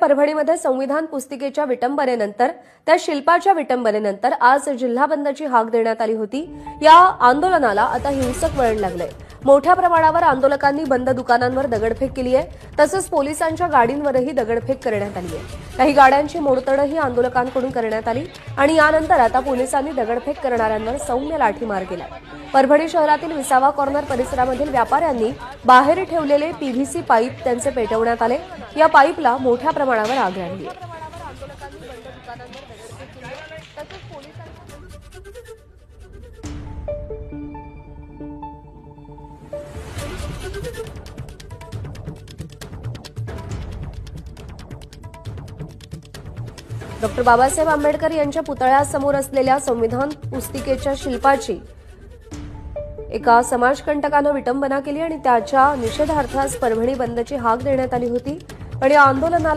परभणीमध्ये संविधान पुस्तिकेच्या विटंबनेनंतर त्या शिल्पाच्या विटंबनेनंतर आज जिल्हा बंदची हाक देण्यात आली होती। या आंदोलनाला आता हिंसक वळण लागलंय। मोठ्या प्रमाणावर आंदोलकांनी बंद दुकानांवर दगडफेक केली आहे, तसंच पोलिसांच्या गाडींवरही दगडफेक करण्यात आली आहे। काही गाड्यांची मोडतोडही आंदोलकांकडून करण्यात आली आणि यानंतर आता पोलिसांनी दगडफेक करणाऱ्यांवर सौम्य लाठीमार केला। परभणी शहरातील विसावा कॉर्नर परिसरामधील व्यापाऱ्यांनी बाहेर ठेवलेले पीव्हीसी पाईप त्यांचे पेटवण्यात आले। या पाईपला मोठ्या प्रमाणावर आग लागली। डॉक्टर बाबासाहेब आंबेडकर यांच्या पुतळ्यासमोर असलेल्या संविधान पुस्तिकेच्या शिल्पाची एका समाजकंटकानं विटंबना केली आणि त्याच्या निषेधार्थ आज परभणी बंदची हाक देण्यात आली होती। पण या आंदोलनाला